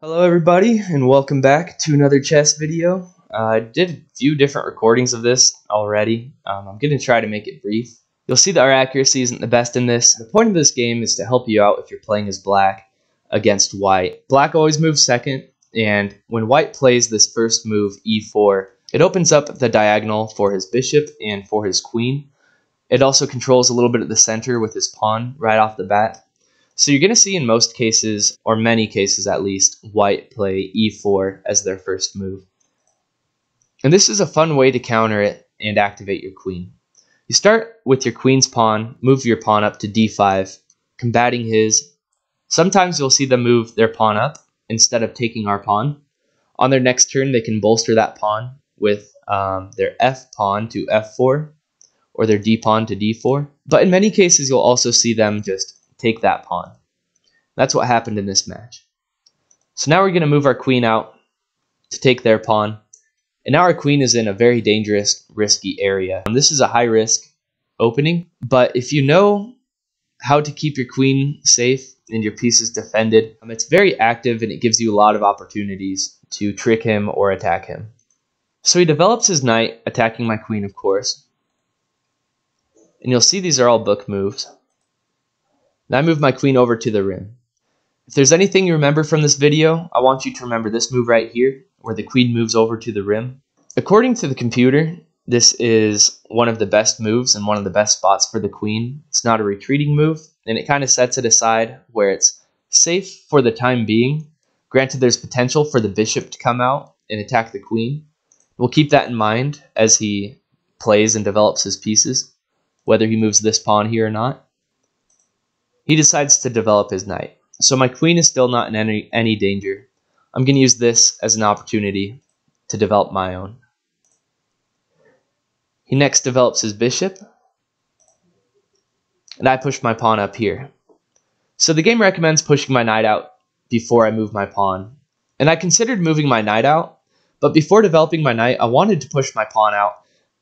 Hello everybody, and welcome back to another chess video. I did a few different recordings of this already. I'm going to try to make it brief. You'll see that our accuracy isn't the best in this. The point of this game is to help you out if you're playing as black against white. Black always moves second, and when white plays this first move, e4, it opens up the diagonal for his bishop and for his queen. It also controls a little bit of the center with his pawn right off the bat. So you're going to see in most cases, or many cases at least, white play e4 as their first move. And this is a fun way to counter it and activate your queen. You start with your queen's pawn, move your pawn up to d5, combating his. Sometimes you'll see them move their pawn up instead of taking our pawn. On their next turn, they can bolster that pawn with their f pawn to f4 or their d pawn to d4. But in many cases, you'll also see them just take that pawn. That's what happened in this match. So now we're going to move our queen out to take their pawn. And now our queen is in a very dangerous, risky area. This is a high risk opening, but if you know how to keep your queen safe and your pieces defended, it's very active and it gives you a lot of opportunities to trick him or attack him. So he develops his knight, attacking my queen, of course. And you'll see these are all book moves. Now I move my queen over to the rim. If there's anything you remember from this video, I want you to remember this move right here, where the queen moves over to the rim. According to the computer, this is one of the best moves and one of the best spots for the queen. It's not a retreating move, and it kind of sets it aside where it's safe for the time being. Granted, there's potential for the bishop to come out and attack the queen. We'll keep that in mind as he plays and develops his pieces, whether he moves this pawn here or not. He decides to develop his knight. So my queen is still not in any danger. I'm going to use this as an opportunity to develop my own. He next develops his bishop. And I push my pawn up here. So the game recommends pushing my knight out before I move my pawn. And I considered moving my knight out, but before developing my knight, I wanted to push my pawn out.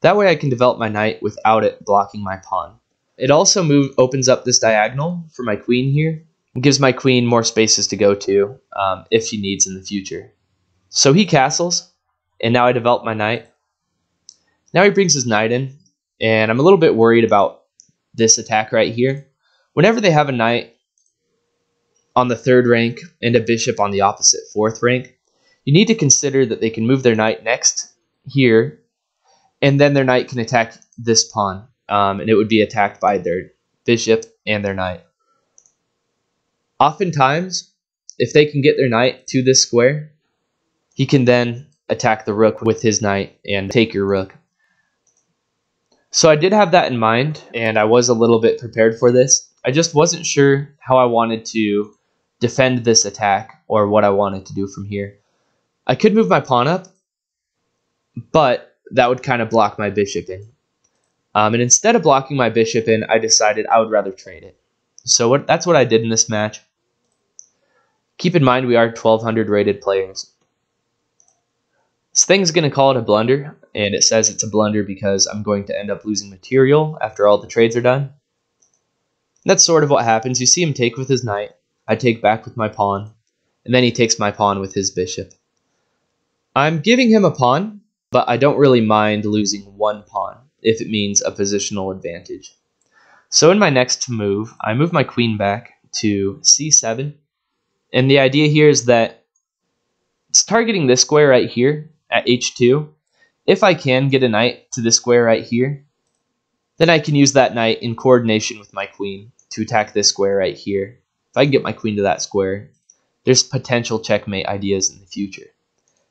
That way I can develop my knight without it blocking my pawn. It also opens up this diagonal for my queen here. It gives my queen more spaces to go to if she needs in the future. So he castles, and now I develop my knight. Now he brings his knight in, and I'm a little bit worried about this attack right here. Whenever they have a knight on the 3rd rank and a bishop on the opposite 4th rank, you need to consider that they can move their knight next here, and then their knight can attack this pawn. And it would be attacked by their bishop and their knight. Oftentimes, if they can get their knight to this square, he can then attack the rook with his knight and take your rook. So I did have that in mind, and I was a little bit prepared for this. I just wasn't sure how I wanted to defend this attack or what I wanted to do from here. I could move my pawn up, but that would kind of block my bishop in. And instead of blocking my bishop in, I decided I would rather trade it. So that's what I did in this match. Keep in mind we are 1200 rated players. This thing's going to call it a blunder, and it says it's a blunder because I'm going to end up losing material after all the trades are done. That's sort of what happens. You see him take with his knight, I take back with my pawn, and then he takes my pawn with his bishop. I'm giving him a pawn, but I don't really mind losing one pawn if it means a positional advantage. So in my next move, I move my queen back to c7. And the idea here is that it's targeting this square right here at h2. If I can get a knight to this square right here, then I can use that knight in coordination with my queen to attack this square right here. If I can get my queen to that square, there's potential checkmate ideas in the future.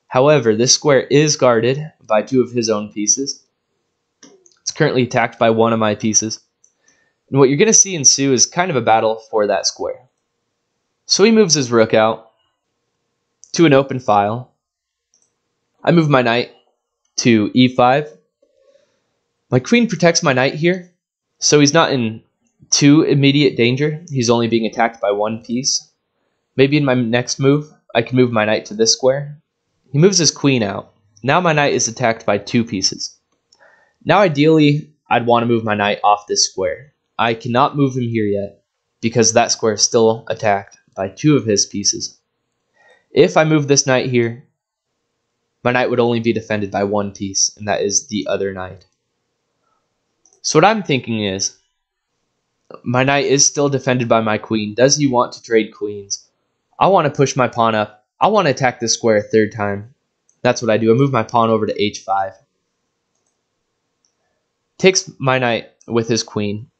However, this square is guarded by 2 of his own pieces. It's currently attacked by 1 of my pieces. And what you're going to see ensue is kind of a battle for that square. So he moves his rook out to an open file. I move my knight to e5. My queen protects my knight here, so he's not in too immediate danger. He's only being attacked by 1 piece. Maybe in my next move, I can move my knight to this square. He moves his queen out. Now my knight is attacked by 2 pieces. Now ideally, I'd want to move my knight off this square. I cannot move him here yet, because that square is still attacked by 2 of his pieces. If I move this knight here, my knight would only be defended by one piece, and that is the other knight. So what I'm thinking is, my knight is still defended by my queen. Does he want to trade queens? I want to push my pawn up. I want to attack this square a third time. That's what I do. I move my pawn over to h5. Takes my knight with his queen.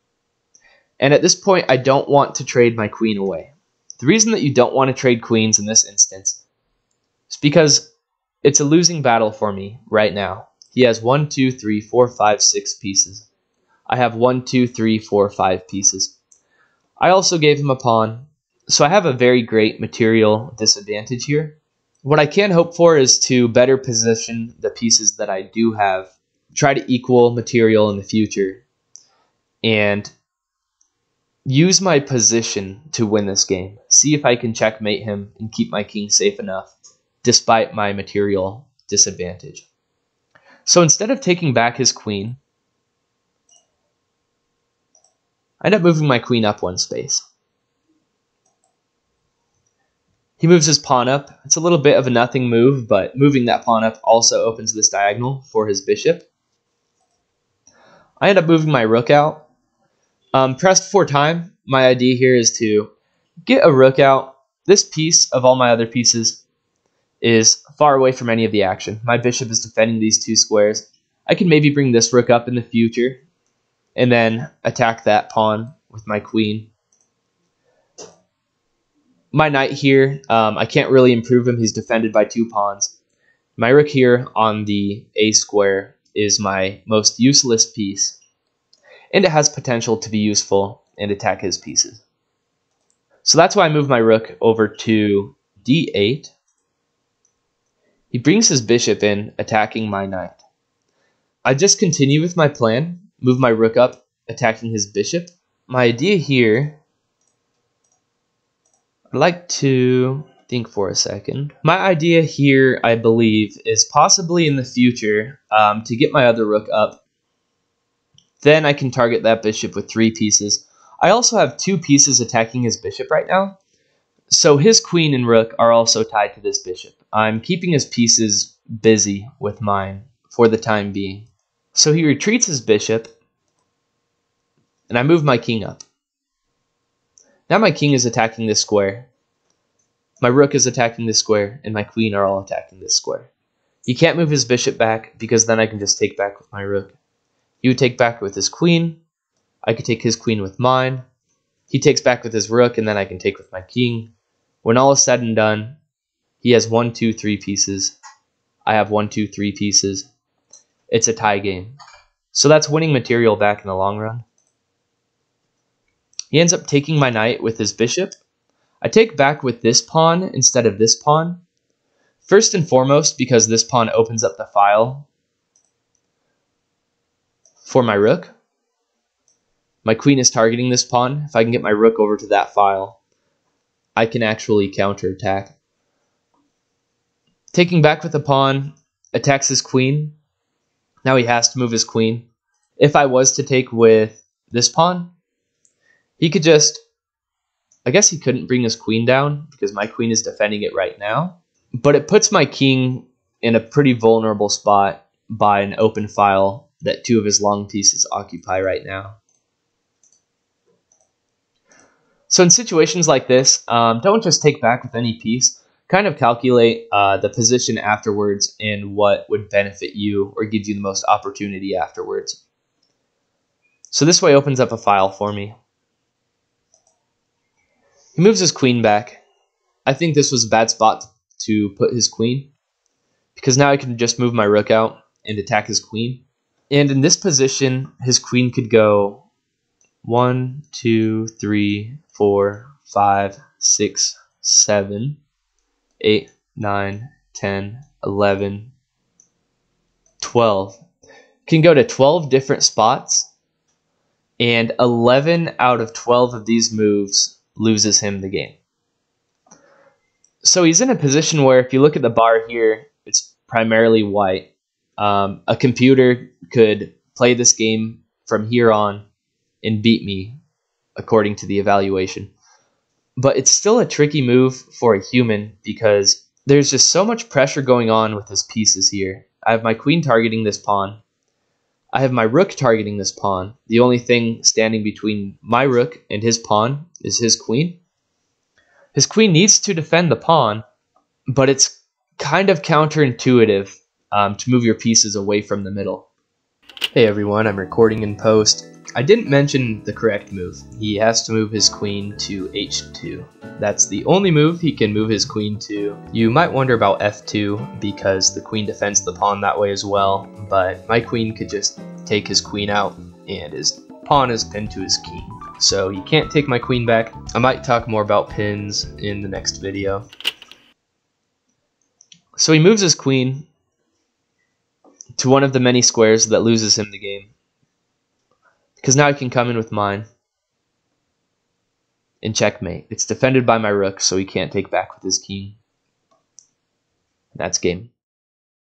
And at this point, I don't want to trade my queen away. The reason that you don't want to trade queens in this instance is because it's a losing battle for me right now. He has 1, 2, 3, 4, 5, 6 pieces. I have 1, 2, 3, 4, 5 pieces. I also gave him a pawn, so I have a very great material disadvantage here. What I can hope for is to better position the pieces that I do have, try to equal material in the future, and use my position to win this game. See if I can checkmate him and keep my king safe enough, despite my material disadvantage. So instead of taking back his queen, I end up moving my queen up one space. He moves his pawn up. It's a little bit of a nothing move, but moving that pawn up also opens this diagonal for his bishop. I end up moving my rook out. Pressed for time, my idea here is to get a rook out. This piece of all my other pieces is far away from any of the action. My bishop is defending these two squares. I can maybe bring this rook up in the future and then attack that pawn with my queen. My knight here, I can't really improve him. He's defended by two pawns. My rook here on the A square is my most useless piece, and it has potential to be useful and attack his pieces. So that's why I move my rook over to D8. He brings his bishop in, attacking my knight. I just continue with my plan, move my rook up, attacking his bishop. My idea here, I'd like to think for a second. My idea here, I believe, is possibly in the future to get my other rook up. Then I can target that bishop with 3 pieces. I also have 2 pieces attacking his bishop right now. So his queen and rook are also tied to this bishop. I'm keeping his pieces busy with mine for the time being. So he retreats his bishop, and I move my king up. Now my king is attacking this square. My rook is attacking this square, and my queen are all attacking this square. He can't move his bishop back, because then I can just take back with my rook. He would take back with his queen. I could take his queen with mine. He takes back with his rook, and then I can take with my king. When all is said and done, he has 1, 2, 3 pieces. I have 1, 2, 3 pieces. It's a tie game. So that's winning material back in the long run. He ends up taking my knight with his bishop. I take back with this pawn instead of this pawn. First and foremost, because this pawn opens up the file for my rook. My queen is targeting this pawn. If I can get my rook over to that file, I can actually counterattack. Taking back with the pawn, attacks his queen. Now he has to move his queen. If I was to take with this pawn, he could just, I guess he couldn't bring his queen down because my queen is defending it right now. But it puts my king in a pretty vulnerable spot by an open file that 2 of his long pieces occupy right now. So in situations like this, don't just take back with any piece. Kind of calculate the position afterwards and what would benefit you or give you the most opportunity afterwards. So this way opens up a file for me. He moves his queen back. I think this was a bad spot to put his queen, because now I can just move my rook out and attack his queen. And in this position, his queen could go 1, 2, 3, 4, 5, 6, 7, 8, 9, 10, 11, 12. Can go to 12 different spots, and 11 out of 12 of these moves loses him the game. So he's in a position where if you look at the bar here, it's primarily white. A computer could play this game from here on and beat me according to the evaluation. But it's still a tricky move for a human because there's just so much pressure going on with his pieces here. I have my queen targeting this pawn. I have my rook targeting this pawn. The only thing standing between my rook and his pawn is his queen. His queen needs to defend the pawn, but it's kind of counterintuitive to move your pieces away from the middle. Hey everyone, I'm recording in post. I didn't mention the correct move. He has to move his queen to h2. That's the only move he can move his queen to. You might wonder about f2 because the queen defends the pawn that way as well, but my queen could just take his queen out and his pawn is pinned to his king. So he can't take my queen back. I might talk more about pins in the next video. So he moves his queen to one of the many squares that loses him the game, because now I can come in with mine and checkmate. It's defended by my rook, so he can't take back with his king. That's game.